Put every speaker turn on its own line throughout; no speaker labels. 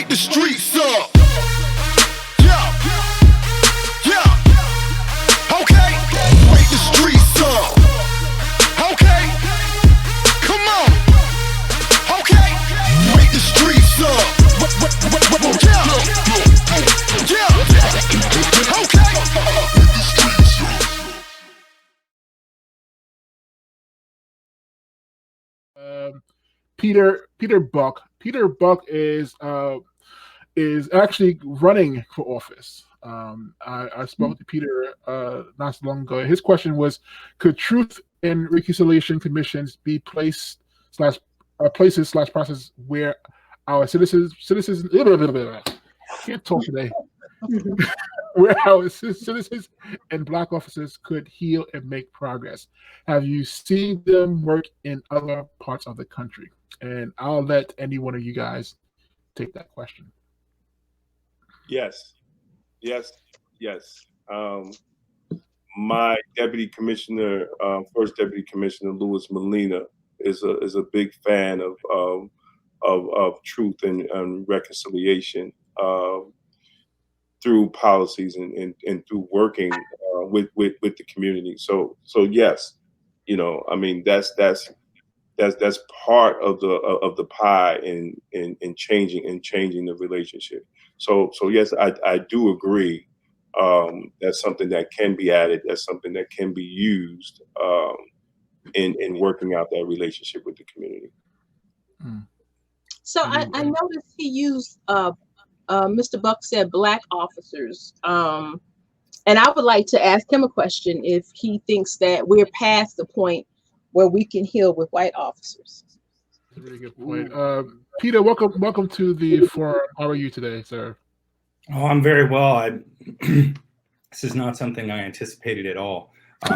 wake the streets up. Yeah, yeah, okay, wake the streets up. Okay, come on. Okay, wake the streets up. Yeah, yeah, okay.
Peter Buck. Peter Buck is actually running for office. I spoke to Peter not so long ago. His question was, could Truth and Reconciliation Commissions be places / process where our citizens can't talk today, where our citizens and Black officers could heal and make progress? Have you seen them work in other parts of the country? And I'll let any one of you guys take that question.
Yes. My deputy commissioner, first deputy commissioner, Louis Molina, is a big fan of truth and reconciliation through policies and through working with the community. So yes, you know, I mean that's part of the pie in changing the relationship. So yes, I do agree. That's something that can be added. That's something that can be used in working out that relationship with the community.
So I noticed he used Mr. Buck said Black officers, and I would like to ask him a question if he thinks that we're past the point where we can heal with white officers.
That's a really good point. Peter, welcome to the forum. How are you today, sir?
Oh, I'm very well. This is not something I anticipated at all. So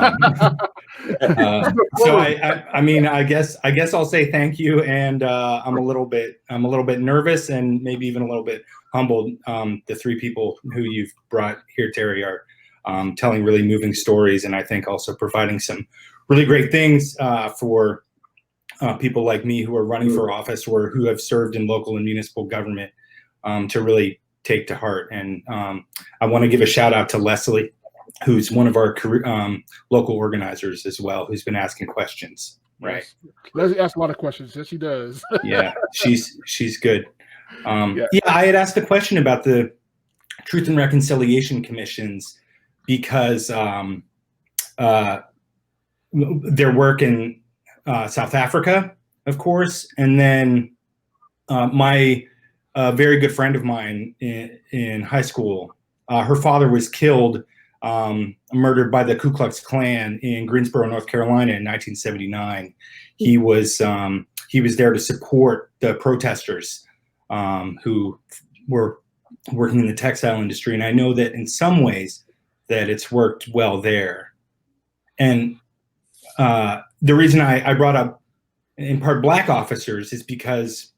I mean, I guess I'll say thank you, and I'm a little bit nervous and maybe even a little bit humbled. The three people who you've brought here, Terry, are telling really moving stories, and I think also providing some really great things for people like me who are running for office or who have served in local and municipal government to really take to heart. And I want to give a shout out to Leslie, who's one of our local organizers as well, who's been asking questions. Right.
Leslie asks a lot of questions. Yes, she does.
Yeah, she's good. Yeah, I had asked a question about the Truth and Reconciliation Commissions because their work in South Africa, of course, and then my very good friend of mine in high school, her father was killed, murdered by the Ku Klux Klan in Greensboro, North Carolina in 1979. He was there to support the protesters who were working in the textile industry, and I know that in some ways that it's worked well there. And the reason I brought up in part Black officers is because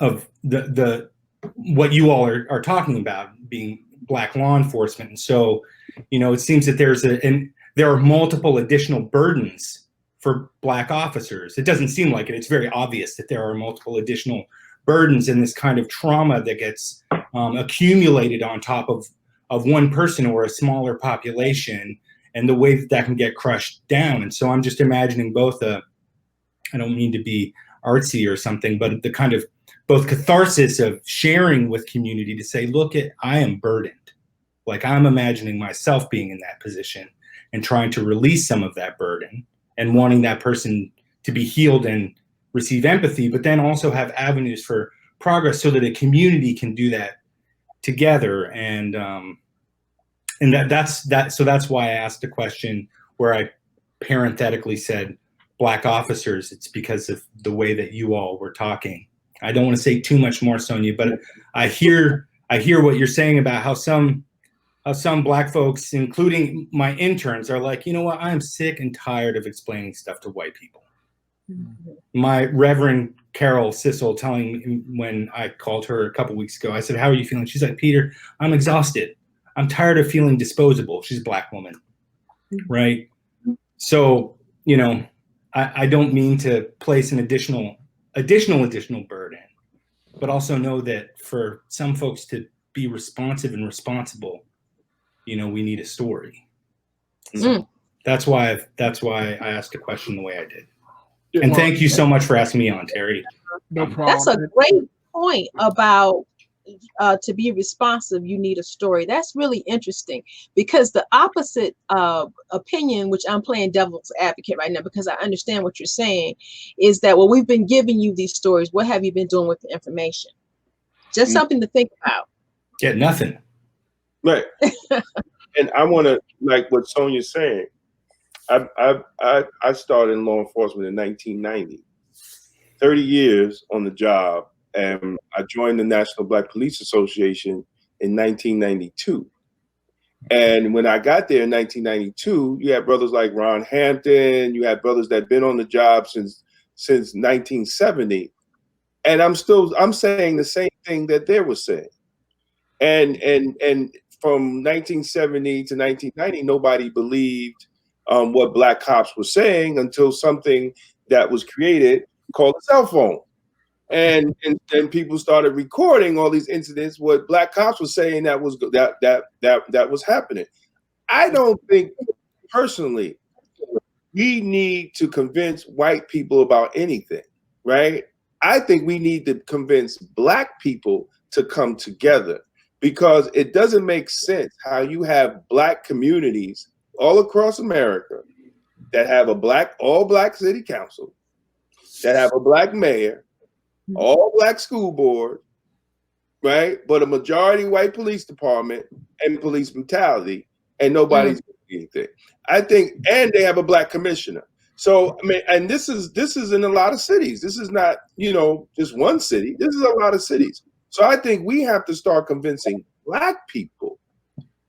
of the what you all are talking about being Black law enforcement. And so, you know, it seems that there are multiple additional burdens for Black officers. It doesn't seem like it. It's very obvious that there are multiple additional burdens in this kind of trauma that gets accumulated on top of one person or a smaller population, and the way that can get crushed down. And so I'm just imagining both I don't mean to be artsy or something, but the kind of both catharsis of sharing with community to say, look, I am burdened. Like, I'm imagining myself being in that position and trying to release some of that burden and wanting that person to be healed and receive empathy, but then also have avenues for progress so that a community can do that together. And that's why I asked a question where I parenthetically said Black officers. It's because of the way that you all were talking. I don't want to say too much more, Sonia, but I hear what you're saying about how some Black folks, including my interns, are like, you know what, I am sick and tired of explaining stuff to white people. Mm-hmm. My Reverend Carol Sissel telling me when I called her a couple weeks ago, I said, how are you feeling? She's like, Peter, I'm exhausted. I'm tired of feeling disposable. She's a Black woman, right? So, you know, I don't mean to place an additional burden, but also know that for some folks to be responsive and responsible, you know, we need a story. So that's why I asked a question the way I did.
Yeah,
And
well,
thank you so much for asking me on, Terry.
No problem.
That's a great point about to be responsive, you need a story. That's really interesting, because the opposite opinion, which I'm playing devil's advocate right now because I understand what you're saying, is that, well, we've been giving you these stories. What have you been doing with the information? Just something to think about.
Yeah, nothing.
Right. And I want to, like what Sonia's saying, I started in law enforcement in 1990, 30 years on the job. And I joined the National Black Police Association in 1992. And when I got there in 1992, you had brothers like Ron Hampton, you had brothers that had been on the job since 1970. And I'm saying the same thing that they were saying. And from 1970 to 1990, nobody believed what black cops were saying until something that was created called a cell phone. And then people started recording all these incidents, what black cops were saying that was happening. I don't think personally we need to convince white people about anything, right? I think we need to convince black people to come together, because it doesn't make sense how you have black communities all across America that have a all black city council, that have a black mayor, all black school board, right? But a majority white police department and police brutality, and nobody's doing anything. I think, and they have a black commissioner. So I mean, and this is in a lot of cities. This is not, you know, just one city. This is a lot of cities. So I think we have to start convincing black people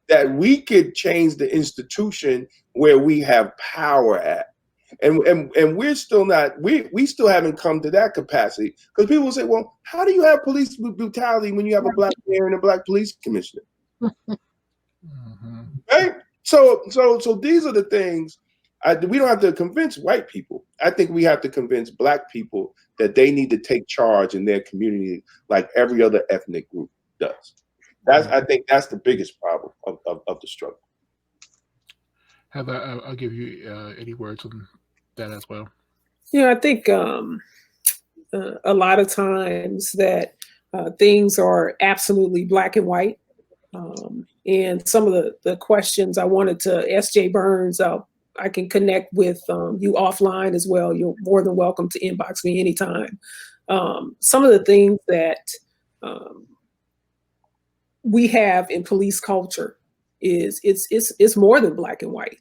that we could change the institution where we have power at. And we're still not, we still haven't come to that capacity, because people say, well, how do you have police brutality when you have a black mayor and a black police commissioner? Right? So these are the things we don't have to convince white people. I think we have to convince black people that they need to take charge in their community like every other ethnic group does. I think that's the biggest problem of the struggle.
Heather, I'll give you any words on that as well.
Yeah, I think a lot of times that things are absolutely black and white. And some of the questions I wanted to SJ Burns, I can connect with you offline as well. You're more than welcome to inbox me anytime. Some of the things that we have in police culture is it's more than black and white.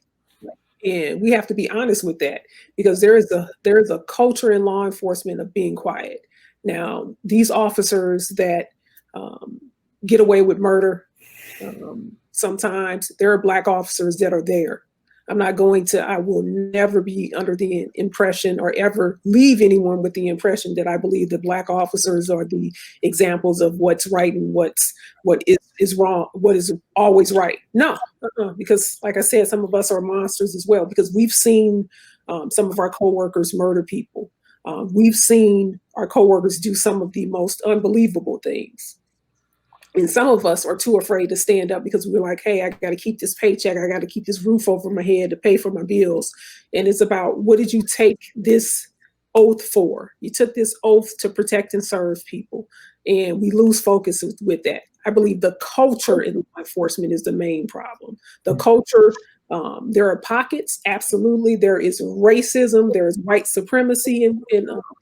And we have to be honest with that, because there is a culture in law enforcement of being quiet. Now, these officers that get away with murder, sometimes there are black officers that are there. I will never be under the impression or ever leave anyone with the impression that I believe that black officers are the examples of what's right and what is wrong, what is always right. No, because like I said, some of us are monsters as well, because we've seen some of our coworkers murder people. We've seen our coworkers do some of the most unbelievable things. And some of us are too afraid to stand up because we're like, hey, I got to keep this paycheck. I got to keep this roof over my head to pay for my bills. And it's about, what did you take this oath for? You took this oath to protect and serve people. And we lose focus with that. I believe the culture in law enforcement is the main problem. The culture, there are pockets, absolutely. There is racism, there is white supremacy in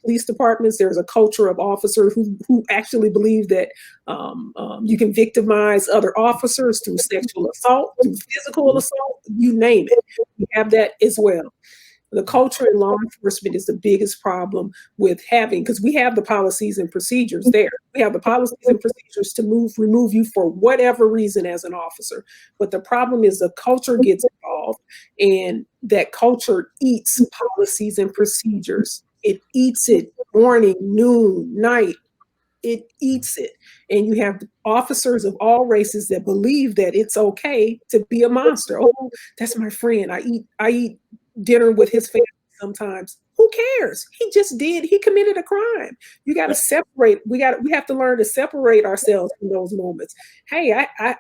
police departments. There's a culture of officers who actually believe that you can victimize other officers through sexual assault, through physical assault, you name it. We have that as well. The culture in law enforcement is the biggest problem with having, because we have the policies and procedures there. We have the policies and procedures to remove you for whatever reason as an officer. But the problem is the culture gets involved, and that culture eats policies and procedures. It eats it morning, noon, night. It eats it. And you have officers of all races that believe that it's okay to be a monster. Oh, that's my friend. I eat dinner with his family sometimes. Who Who cares? He just did. He committed a crime. You got to separate. We have to learn to separate ourselves from those moments. Hey, I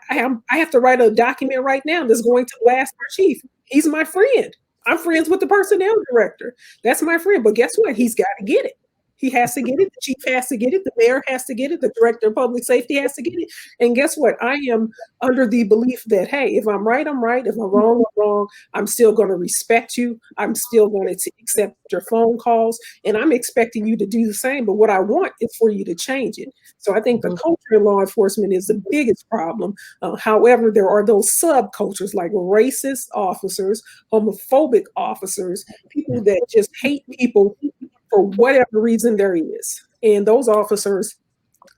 have to write a document right now that's going to blast our chief. He's my friend. I'm friends with the personnel director. That's my friend. But guess what? He's got to get it. He has to get it. The chief has to get it. The mayor has to get it. The director of public safety has to get it. And guess what? I am under the belief that, hey, if I'm right, I'm right. If I'm wrong, I'm wrong. I'm still going to respect you. I'm still going to accept your phone calls. And I'm expecting you to do the same. But what I want is for you to change it. So I think the culture in law enforcement is the biggest problem. However, there are those subcultures like racist officers, homophobic officers, people that just hate people for whatever reason there is. And those officers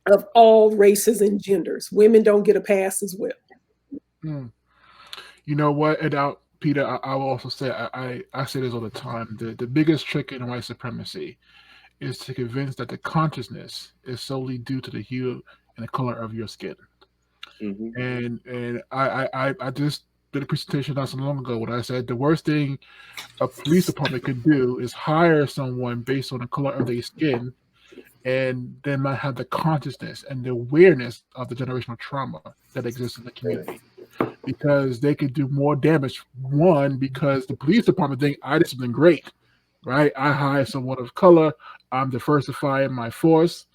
of all races and genders, women don't get a pass as well.
You know what, Peter, I will also say, I say this all the time, the biggest trick in white supremacy is to convince that the consciousness is solely due to the hue and the color of your skin. And I just did a presentation not so long ago when I said the worst thing a police department could do is hire someone based on the color of their skin, and they might have the consciousness and the awareness of the generational trauma that exists in the community, because they could do more damage. One, because the police department think I did something great, right? I hired someone of color, I'm diversifying my force.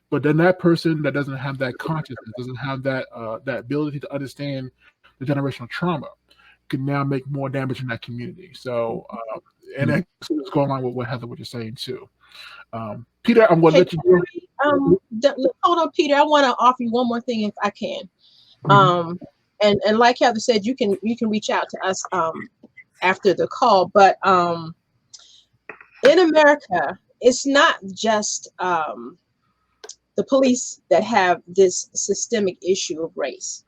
But then that person that doesn't have that consciousness, doesn't have that that ability to understand the generational trauma, can now make more damage in that community. So, and that's going along with what Heather was just saying too. Peter, I'm going to let you go.
Hold on, Peter. I want to offer you one more thing if I can. And like Heather said, you can reach out to us after the call. But in America, it's not just the police that have this systemic issue of race.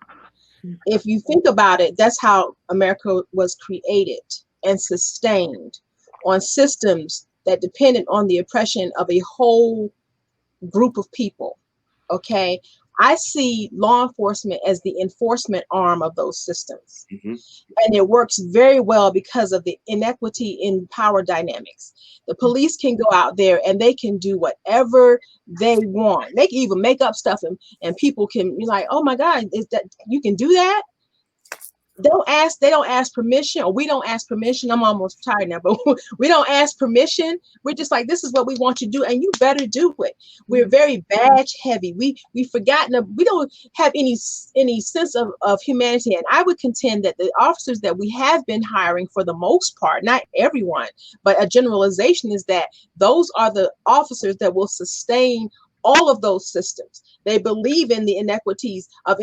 If you think about it, that's how America was created and sustained, on systems that depended on the oppression of a whole group of people. Okay, I see law enforcement as the enforcement arm of those systems. And it works very well because of the inequity in power dynamics. The police can go out there and they can do whatever they want. They can even make up stuff, and people can be like, oh my God, is that you can do that? They don't ask permission, or we don't ask permission. I'm almost tired now, but we don't ask permission. We're just like, this is what we want you to do, and you better do it. We're very badge heavy. We've forgotten, we don't have any sense of humanity. And I would contend that the officers that we have been hiring, for the most part, not everyone, but a generalization, is that those are the officers that will sustain all of those systems. They believe in the inequities of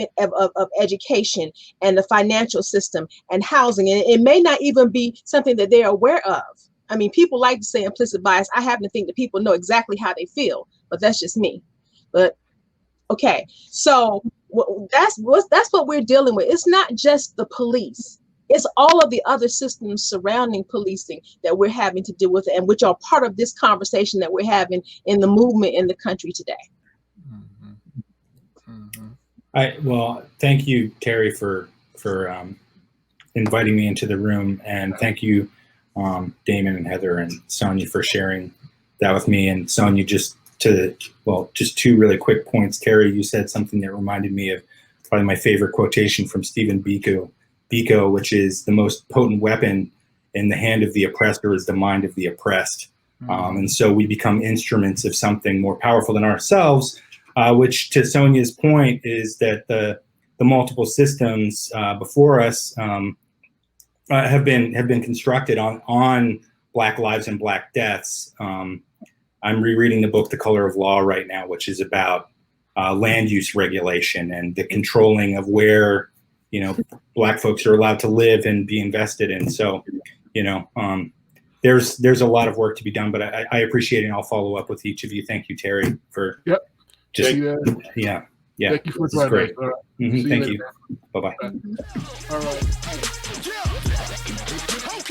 education and the financial system and housing. And it may not even be something that they're aware of. I mean, people like to say implicit bias. I happen to think that people know exactly how they feel, but that's just me. But okay, so that's what we're dealing with. It's not just the police. It's all of the other systems surrounding policing that we're having to deal with, and which are part of this conversation that we're having in the movement in the country today.
Well, thank you, Terry, for inviting me into the room, and thank you, Damon and Heather and Sonia, for sharing that with me. And Sonia, just two really quick points. Terry, you said something that reminded me of probably my favorite quotation from Stephen Biko, which is, the most potent weapon in the hand of the oppressor is the mind of the oppressed. And so we become instruments of something more powerful than ourselves, which, to Sonia's point, is that the multiple systems before us have been constructed on Black lives and Black deaths. I'm rereading the book The Color of Law right now, which is about land use regulation and the controlling of where Black folks are allowed to live and be invested in. So, there's a lot of work to be done, but I appreciate it, and I'll follow up with each of you. Thank you, Terry, for just,
Thank you.
yeah.
Thank you for
This is great.
joining us. All right. See
Thank
later.
you. Bye-bye.
All right.
Yeah.